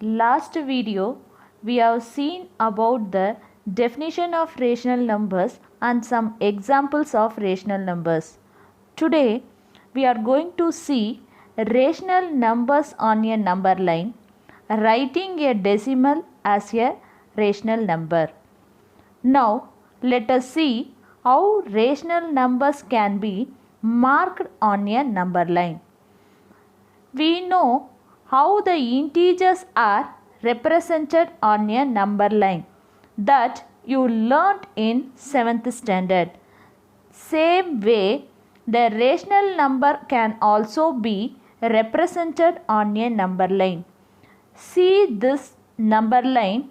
Last video we have seen about the definition of rational numbers and some examples of rational numbers. Today we are going to see rational numbers on a number line, writing a decimal as a rational number. Now let us see how rational numbers can be marked on a number line. We know how the integers are represented on a number line that you learnt in 7th standard. Same way, the rational number can also be represented on a number line. See this number line.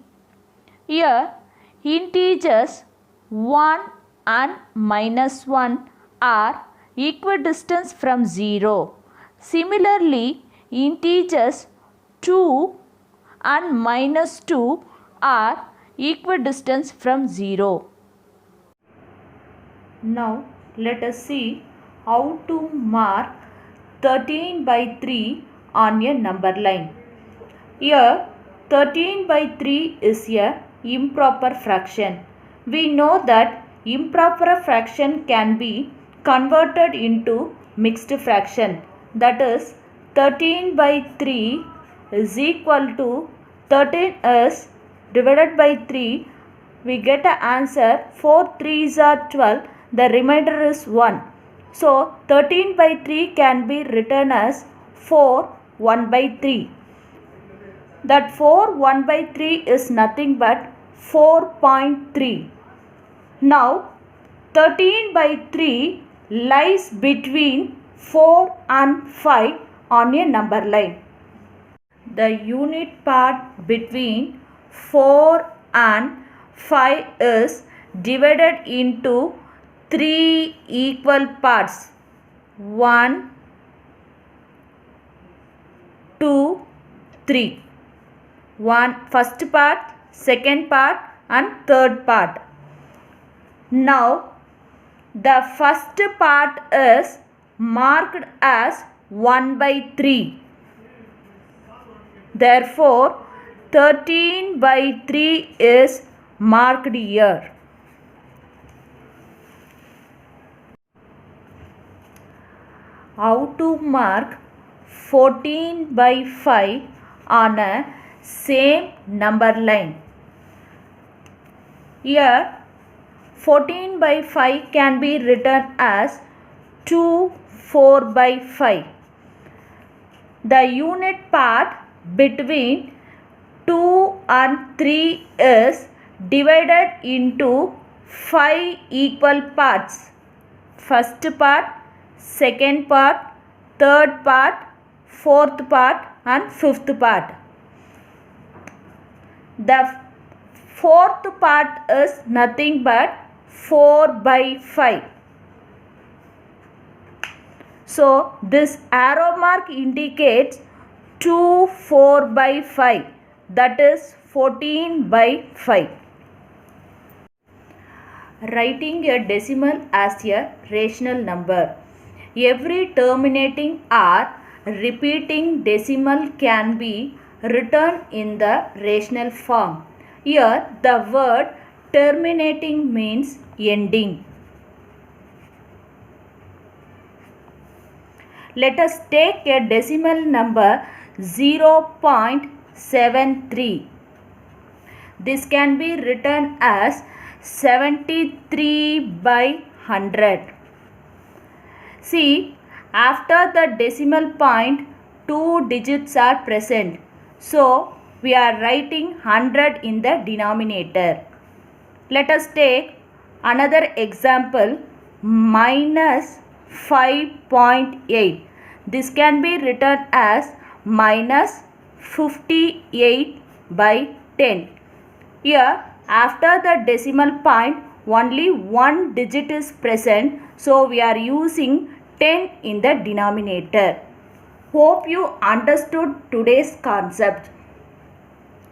Here, integers 1 and -1 are equidistant from 0. Similarly, integers 2 and -2 are equidistant from 0. Now, let us see how to mark 13/3 on a number line. Here, 13/3 is a improper fraction. We know that improper fraction can be converted into mixed fraction. That is 13/3 is equal to 13 is divided by 3. We get an answer 4 3s are 12. The remainder is 1. So 13/3 can be written as 4 1/3. That 4 1/3 is nothing but 4.3. Now 13/3 lies between 4 and 5 on a number line. The unit part between 4 and 5 is divided into 3 equal parts. 1, 2, 3. First part, second part and third part. Now the first part is marked as 1/3. Therefore 13/3 is marked here. How to mark 14/5 on a same number line? Here 14/5 can be written as 2 4/5. The unit part between 2 and 3 is divided into 5 equal parts. First part, second part, third part, fourth part and fifth part. The fourth part is nothing but 4/5. So this arrow mark indicates 2 4/5, that is 14/5. Writing a decimal as a rational number. Every terminating or repeating decimal can be written in the rational form. Here the word terminating means ending. Let us take a decimal number 0.73. This can be written as 73/100. See, after the decimal point, 2 digits are present. So, we are writing 100 in the denominator. Let us take another example, -5.8. This can be written as -58/10. Here, after the decimal point, only one digit is present. So, we are using 10 in the denominator. Hope you understood today's concept.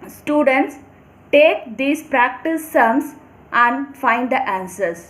Students, take these practice sums and find the answers.